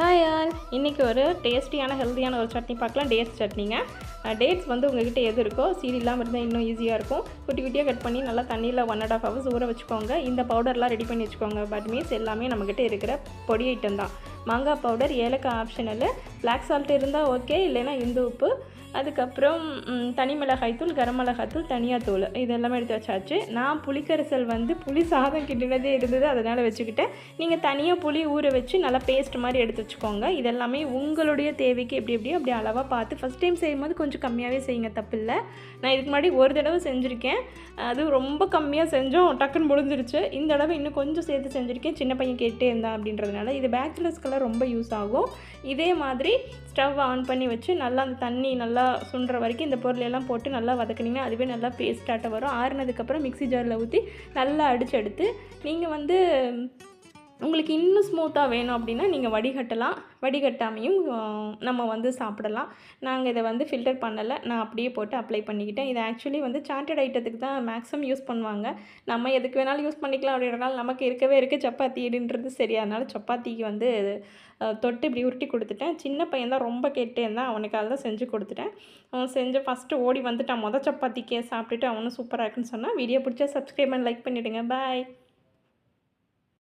Hi all, இன்றைக்கி ஒரு டேஸ்டியான ஹெல்த்தியான ஒரு சட்னி பார்க்கலாம். டேட்ஸ் சட்னிங்க. டேட்ஸ் வந்து உங்கள்கிட்ட எது இருக்கோ, சீடு இல்லாமல் இருந்தால் இன்னும் ஈஸியாக இருக்கும். குட்டி குட்டியாக கட் பண்ணி நல்லா தண்ணியில் 1.5 hours ஊற வச்சுக்கோங்க. இந்த பவுடர்லாம் ரெடி பண்ணி வச்சுக்கோங்க. பட் மீன்ஸ் எல்லாமே நம்மக்கிட்ட இருக்கிற பொடி ஐட்டம் தான். மாங்காய் பவுடர், ஏலக்காய் ஆப்ஷனல், பிளாக் சால்ட் இருந்தால் ஓகே, இல்லைன்னா இந்து உப்பு, அதுக்கப்புறம் தனி மிளகாய்த்தூள், கரம் மிளகாய்த்தூள், தனியாத்தூள், இது எல்லாமே எடுத்து வச்சாச்சு. நான் புளிக்கரைசல் வந்து புளி சாதம் கிண்டினதே இருந்தது, அதனால் வச்சுக்கிட்டேன். நீங்கள் தனியாக புளி ஊற வச்சு நல்லா பேஸ்ட் மாதிரி எடுத்து வச்சுக்கோங்க. இதெல்லாமே உங்களுடைய தேவைக்கு எப்படி அப்படி அளவாக பார்த்து ஃபஸ்ட் டைம் செய்யும்போது கொஞ்சம் கம்மியாகவே செய்யுங்க, தப்பில்லை. நான் இதுக்கு முன்னாடி ஒரு தடவை செஞ்சுருக்கேன், அது ரொம்ப கம்மியாக செஞ்சோம், டக்குன்னு முடிஞ்சிருச்சு. இந்த தடவை இன்னும் கொஞ்சம் சேர்த்து செஞ்சுருக்கேன், சின்ன பையன் கேட்டே இருந்தான் அப்படின்றதுனால. இது பேச்சுலர்ஸ்க்கெல்லாம் ரொம்ப யூஸ் ஆகும். இதே மாதிரி ஸ்டவ் ஆன் பண்ணி வச்சு நல்லா அந்த தண்ணி நல்லா சுண்டுற வரைக்கும் இந்த பொருளெல்லாம் போட்டு நல்லா வதக்குனிங்கன்னா அதுவே நல்லா பேஸ்டாட்ட வரும். ஆறுனதுக்கப்புறம் மிக்ஸி ஜாரில் ஊற்றி நல்லா அடித்து எடுத்து நீங்கள் வந்து உங்களுக்கு இன்னும் ஸ்மூத்தாக வேணும் அப்படின்னா நீங்கள் வடிகட்டலாம். வடிகட்டாமையும் நம்ம வந்து சாப்பிடலாம். நாங்கள் இதை வந்து ஃபில்டர் பண்ணலை, நான் அப்படியே போட்டு அப்ளை பண்ணிக்கிட்டேன். இது ஆக்சுவலி வந்து சார்ட்டட் ஐட்டத்துக்கு தான் மேக்ஸிமம் யூஸ் பண்ணுவாங்க. நம்ம எதுக்கு வேணாலும் யூஸ் பண்ணிக்கலாம் அப்படின்றனால நமக்கு இருக்கவே இருக்குது சப்பாத்தி அப்படின்றது சரி. அதனால் சப்பாத்திக்கு வந்து தொட்டு இப்படி உருட்டி கொடுத்துட்டேன். சின்ன பையன் தான் ரொம்ப கேட்டே இருந்தான், அவனுக்கு அதெல்லாம் செஞ்சு கொடுத்துட்டேன். அவன் செஞ்சு ஃபஸ்ட்டு ஓடி வந்துட்டான். சப்பாத்திக்கே சாப்பிட்டுட்டு அவனும் சூப்பராக இருக்குன்னு சொன்னான். வீடியோ பிடிச்சா சப்ஸ்கிரைப் பண்ணி லைக் பண்ணிவிடுங்க. பாய்.